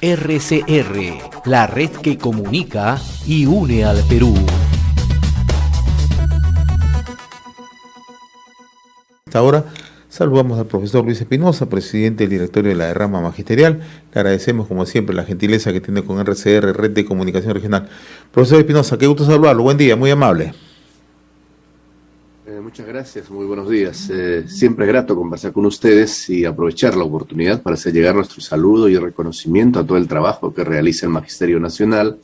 RCR, la red que comunica y une al Perú. Hasta ahora saludamos al profesor Luis Espinosa, presidente del directorio de la rama magisterial. Le agradecemos como siempre la gentileza que tiene con RCR, Red de Comunicación Regional. Profesor Espinosa, qué gusto saludarlo, buen día, muy amable. Muchas gracias, muy buenos días. Siempre es grato conversar con ustedes y aprovechar la oportunidad para hacer llegar nuestro saludo y reconocimiento a todo el trabajo que realiza el Magisterio Nacional,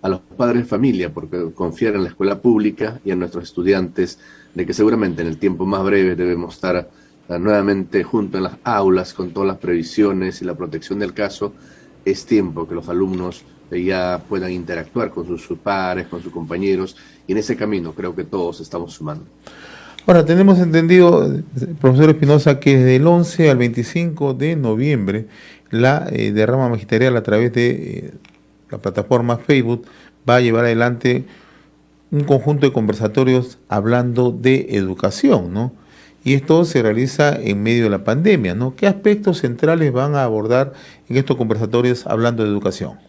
a los padres de familia, porque confiar en la escuela pública y en nuestros estudiantes, de que seguramente en el tiempo más breve debemos estar nuevamente juntos en las aulas con todas las previsiones y la protección del caso. Es tiempo que los alumnos ya puedan interactuar con sus pares, con sus compañeros, y en ese camino creo que todos estamos sumando. Ahora, tenemos entendido, profesor Espinosa, que desde el 11 al 25 de noviembre la derrama magisterial a través de la plataforma Facebook va a llevar adelante un conjunto de conversatorios hablando de educación, ¿no? Y esto se realiza en medio de la pandemia, ¿no? ¿Qué aspectos centrales van a abordar en estos conversatorios hablando de educación?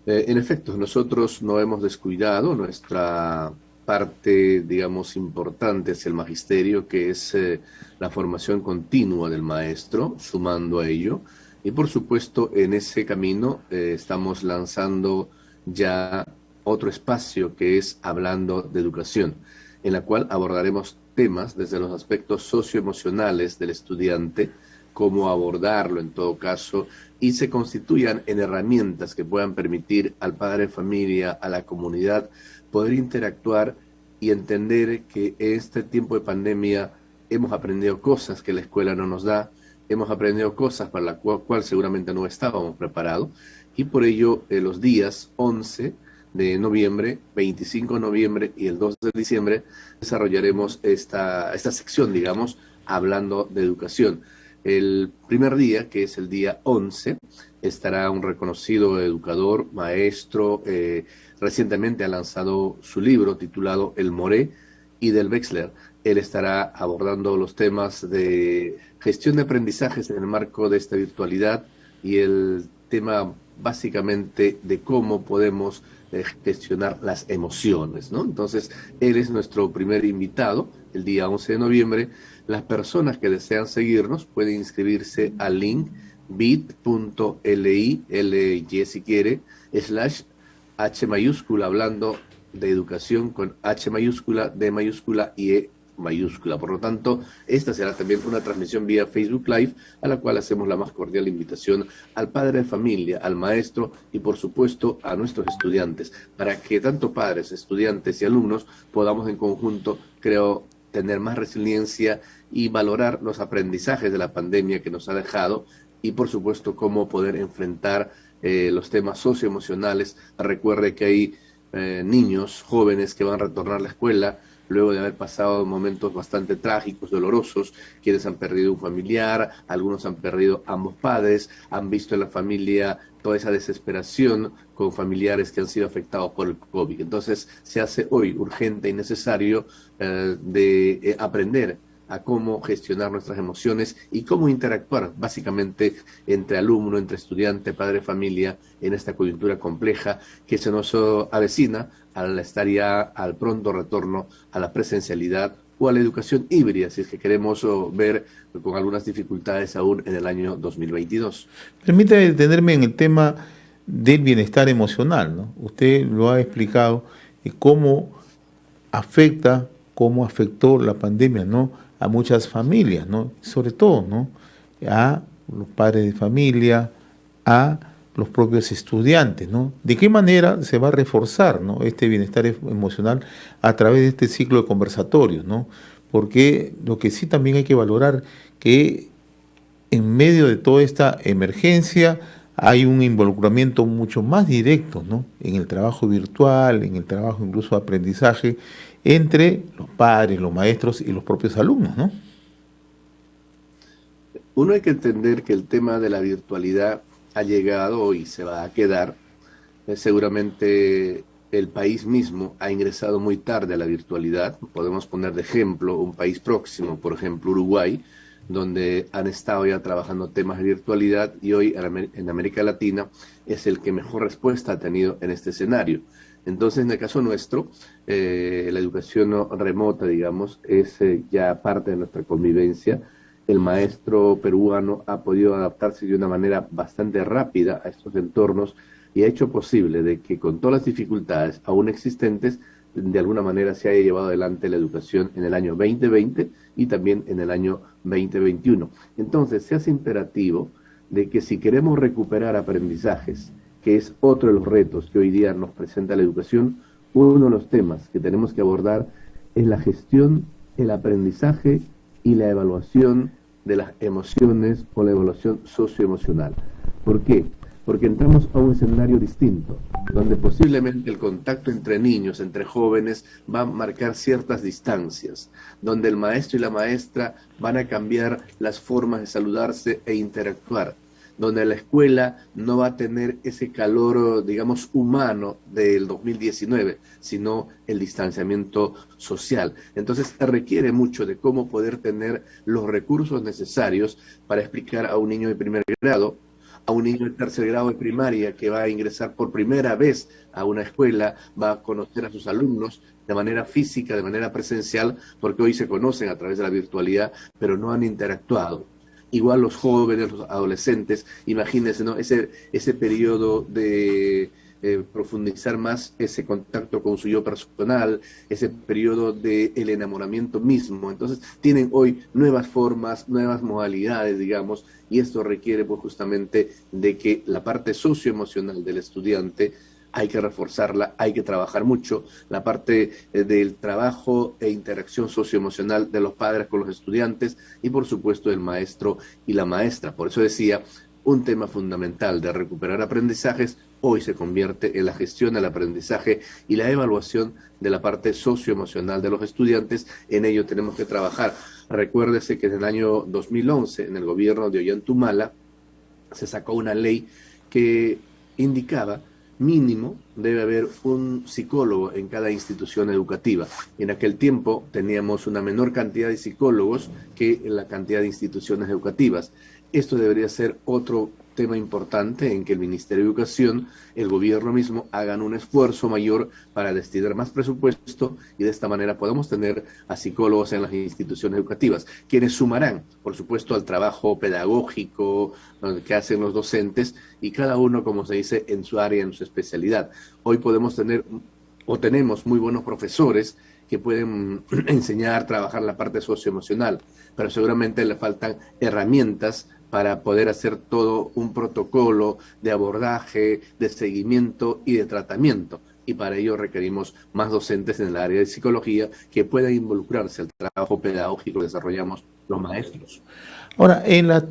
En efecto, nosotros no hemos descuidado nuestra parte, digamos, importante hacia el magisterio, que es la formación continua del maestro, sumando a ello. Y por supuesto, en ese camino estamos lanzando ya otro espacio que es Hablando de Educación, en la cual abordaremos temas desde los aspectos socioemocionales del estudiante, cómo abordarlo en todo caso, y se constituyan en herramientas que puedan permitir al padre de familia, a la comunidad, poder interactuar y entender que en este tiempo de pandemia hemos aprendido cosas que la escuela no nos da, hemos aprendido cosas para las cual seguramente no estábamos preparados, y por ello los días 11 de noviembre, 25 de noviembre y el 2 de diciembre desarrollaremos esta sección, digamos, hablando de educación. El primer día, que es el día 11, estará un reconocido educador, maestro, recientemente ha lanzado su libro titulado El Moré y del Wexler. Él estará abordando los temas de gestión de aprendizajes en el marco de esta virtualidad y el tema básicamente de cómo podemos gestionar las emociones, ¿no? Entonces, él es nuestro primer invitado el día 11 de noviembre. Las personas que desean seguirnos pueden inscribirse al link bit.ly, L-Y si quiere, /H mayúscula, hablando de educación con H mayúscula, D mayúscula y E mayúscula. Por lo tanto, esta será también una transmisión vía Facebook Live, a la cual hacemos la más cordial invitación al padre de familia, al maestro y por supuesto a nuestros estudiantes, para que tanto padres, estudiantes y alumnos podamos en conjunto, creo, tener más resiliencia y valorar los aprendizajes de la pandemia que nos ha dejado y por supuesto cómo poder enfrentar los temas socioemocionales. Recuerde que hay niños, jóvenes que van a retornar a la escuela luego de haber pasado momentos bastante trágicos, dolorosos, quienes han perdido un familiar, algunos han perdido ambos padres, han visto en la familia toda esa desesperación con familiares que han sido afectados por el COVID. Entonces se hace hoy urgente y necesario de aprender a cómo gestionar nuestras emociones y cómo interactuar básicamente entre alumno, entre estudiante, padre, familia, en esta coyuntura compleja que se nos avecina al estar ya al pronto retorno a la presencialidad o a la educación híbrida, si es que queremos ver con algunas dificultades aún en el año 2022. Permítame detenerme en el tema del bienestar emocional, ¿no? Usted lo ha explicado, cómo afecta, cómo afectó la pandemia, ¿no?, a muchas familias, ¿no?, sobre todo, ¿no?, a los padres de familia, a los propios estudiantes, ¿no? ¿De qué manera se va a reforzar, ¿no?, este bienestar emocional a través de este ciclo de conversatorios, ¿no? Porque lo que sí también hay que valorar que en medio de toda esta emergencia hay un involucramiento mucho más directo, ¿no?, en el trabajo virtual, en el trabajo incluso de aprendizaje entre los padres, los maestros y los propios alumnos, ¿no? Uno hay que entender que el tema de la virtualidad ha llegado y se va a quedar. Seguramente el país mismo ha ingresado muy tarde a la virtualidad. Podemos poner de ejemplo un país próximo, por ejemplo Uruguay, donde han estado ya trabajando temas de virtualidad y hoy en América Latina es el que mejor respuesta ha tenido en este escenario. Entonces, en el caso nuestro, la educación remota, digamos, es ya parte de nuestra convivencia. El maestro peruano ha podido adaptarse de una manera bastante rápida a estos entornos y ha hecho posible de que con todas las dificultades aún existentes, de alguna manera se haya llevado adelante la educación en el año 2020 y también en el año 2021. Entonces, se hace imperativo de que si queremos recuperar aprendizajes, que es otro de los retos que hoy día nos presenta la educación, uno de los temas que tenemos que abordar es la gestión, el aprendizaje y la evaluación de las emociones o la evaluación socioemocional. ¿Por qué? Porque entramos a un escenario distinto, donde posiblemente el contacto entre niños, entre jóvenes, va a marcar ciertas distancias, donde el maestro y la maestra van a cambiar las formas de saludarse e interactuar, donde la escuela no va a tener ese calor, digamos, humano del 2019, sino el distanciamiento social. Entonces requiere mucho de cómo poder tener los recursos necesarios para explicar a un niño de primer grado, a un niño de tercer grado de primaria que va a ingresar por primera vez a una escuela, va a conocer a sus alumnos de manera física, de manera presencial, porque hoy se conocen a través de la virtualidad, pero no han interactuado. Igual los jóvenes, los adolescentes, imagínense, ¿no? Ese periodo de profundizar más ese contacto con su yo personal, ese periodo del enamoramiento mismo. Entonces tienen hoy nuevas formas, nuevas modalidades, digamos, y esto requiere pues justamente de que la parte socioemocional del estudiante hay que reforzarla, hay que trabajar mucho, la parte del trabajo e interacción socioemocional de los padres con los estudiantes y por supuesto del maestro y la maestra. Por eso decía, un tema fundamental de recuperar aprendizajes hoy se convierte en la gestión del aprendizaje y la evaluación de la parte socioemocional de los estudiantes. En ello tenemos que trabajar. Recuérdese que en el año 2011, en el gobierno de Ollantumala, se sacó una ley que indicaba mínimo debe haber un psicólogo en cada institución educativa. En aquel tiempo teníamos una menor cantidad de psicólogos que la cantidad de instituciones educativas. Esto debería ser otro tema importante en que el Ministerio de Educación, el gobierno mismo, hagan un esfuerzo mayor para destinar más presupuesto y de esta manera podamos tener a psicólogos en las instituciones educativas, quienes sumarán, por supuesto, al trabajo pedagógico que hacen los docentes y cada uno, como se dice, en su área, en su especialidad. Hoy podemos tener o tenemos muy buenos profesores que pueden enseñar, trabajar la parte socioemocional, pero seguramente le faltan herramientas para poder hacer todo un protocolo de abordaje, de seguimiento y de tratamiento. Y para ello requerimos más docentes en el área de psicología que puedan involucrarse al trabajo pedagógico que desarrollamos los maestros. Ahora, en las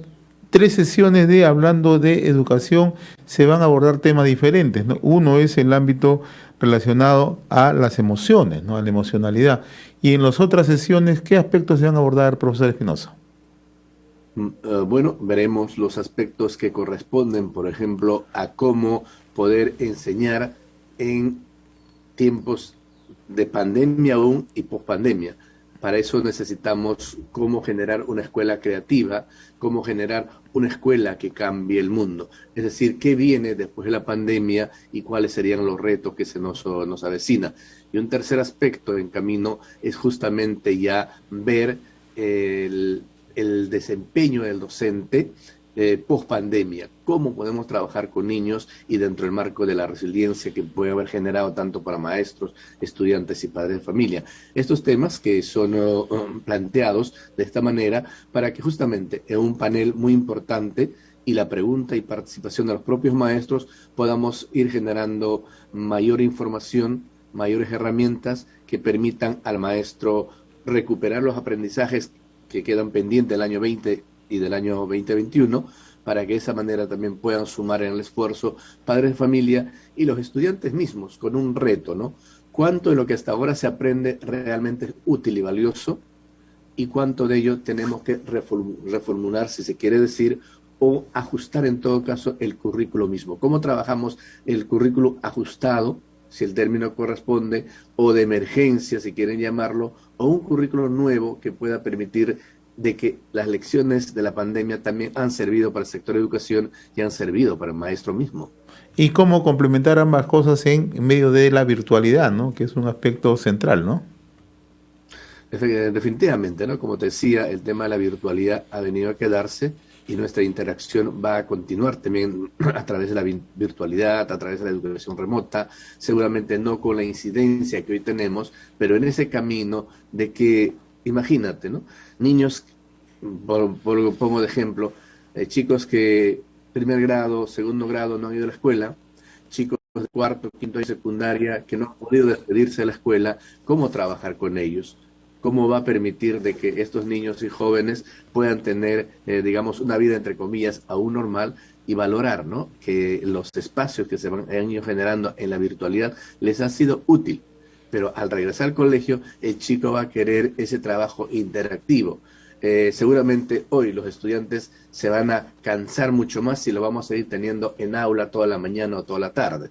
3 sesiones de Hablando de Educación se van a abordar temas diferentes, ¿no? Uno es el ámbito relacionado a las emociones, ¿no? A la emocionalidad. Y en las otras sesiones, ¿qué aspectos se van a abordar, profesor Espinosa? Bueno, veremos los aspectos que corresponden, por ejemplo, a cómo poder enseñar en tiempos de pandemia aún y pospandemia. Para eso necesitamos cómo generar una escuela creativa, cómo generar una escuela que cambie el mundo. Es decir, qué viene después de la pandemia y cuáles serían los retos que se nos avecina. Y un tercer aspecto en camino es justamente ya ver el desempeño del docente post pandemia, cómo podemos trabajar con niños y dentro del marco de la resiliencia que puede haber generado tanto para maestros, estudiantes y padres de familia. Estos temas que son planteados de esta manera para que justamente en un panel muy importante y la pregunta y participación de los propios maestros podamos ir generando mayor información, mayores herramientas que permitan al maestro recuperar los aprendizajes que quedan pendientes del año 20 y del año 2021, para que de esa manera también puedan sumar en el esfuerzo padres de familia y los estudiantes mismos, con un reto, ¿no? ¿Cuánto de lo que hasta ahora se aprende realmente es útil y valioso? ¿Y cuánto de ello tenemos que reformular, si se quiere decir, o ajustar en todo caso el currículo mismo? ¿Cómo trabajamos el currículo ajustado, si el término corresponde, o de emergencia, si quieren llamarlo, o un currículo nuevo que pueda permitir de que las lecciones de la pandemia también han servido para el sector de educación y han servido para el maestro mismo. Y cómo complementar ambas cosas en medio de la virtualidad, ¿no? Que es un aspecto central, ¿no? Definitivamente, ¿no? Como te decía, el tema de la virtualidad ha venido a quedarse y nuestra interacción va a continuar también a través de la virtualidad, a través de la educación remota, seguramente no con la incidencia que hoy tenemos, pero en ese camino de que, imagínate, ¿no? Niños, pongo de ejemplo, chicos que primer grado, segundo grado no han ido a la escuela, chicos de cuarto, quinto y secundaria que no han podido despedirse de la escuela, ¿cómo trabajar con ellos? ¿Cómo va a permitir de que estos niños y jóvenes puedan tener, digamos, una vida, entre comillas, aún normal y valorar, ¿no? Que los espacios que han ido generando en la virtualidad les ha sido útil? Pero al regresar al colegio, el chico va a querer ese trabajo interactivo. Seguramente hoy los estudiantes se van a cansar mucho más si lo vamos a ir teniendo en aula toda la mañana o toda la tarde.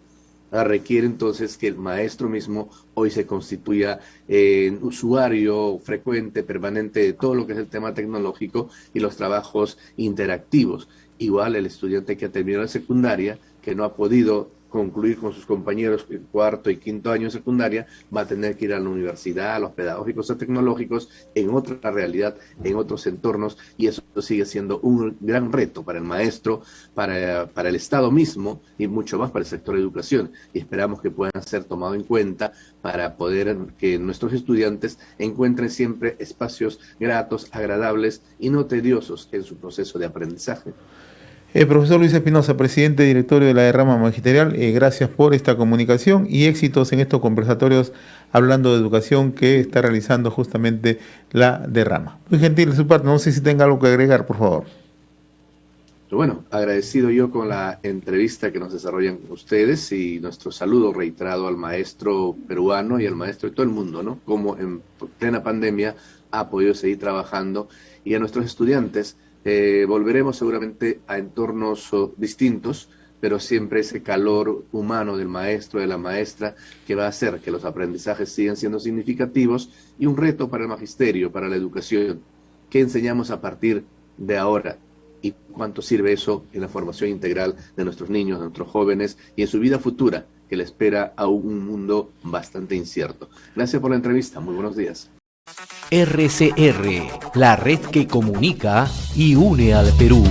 Requiere entonces que el maestro mismo hoy se constituya en usuario frecuente, permanente de todo lo que es el tema tecnológico y los trabajos interactivos. Igual el estudiante que ha terminado la secundaria, que no ha podido concluir con sus compañeros en cuarto y quinto año de secundaria, va a tener que ir a la universidad, a los pedagógicos o tecnológicos, en otra realidad, en otros entornos, y eso sigue siendo un gran reto para el maestro, para el Estado mismo, y mucho más para el sector de educación, y esperamos que puedan ser tomados en cuenta para poder que nuestros estudiantes encuentren siempre espacios gratos, agradables y no tediosos en su proceso de aprendizaje. Profesor Luis Espinosa, presidente directorio de la Derrama Magisterial, gracias por esta comunicación y éxitos en estos conversatorios hablando de educación que está realizando justamente la Derrama. Muy gentil de su parte, no sé si tenga algo que agregar, por favor. Bueno, agradecido yo con la entrevista que nos desarrollan ustedes y nuestro saludo reiterado al maestro peruano y al maestro de todo el mundo, ¿no? Como en plena pandemia ha podido seguir trabajando, y a nuestros estudiantes. Volveremos seguramente a entornos distintos, pero siempre ese calor humano del maestro, de la maestra, que va a hacer que los aprendizajes sigan siendo significativos, y un reto para el magisterio, para la educación. ¿Qué enseñamos a partir de ahora? ¿Y cuánto sirve eso en la formación integral de nuestros niños, de nuestros jóvenes y en su vida futura, que le espera a un mundo bastante incierto? Gracias por la entrevista. Muy buenos días. RCR, la red que comunica y une al Perú.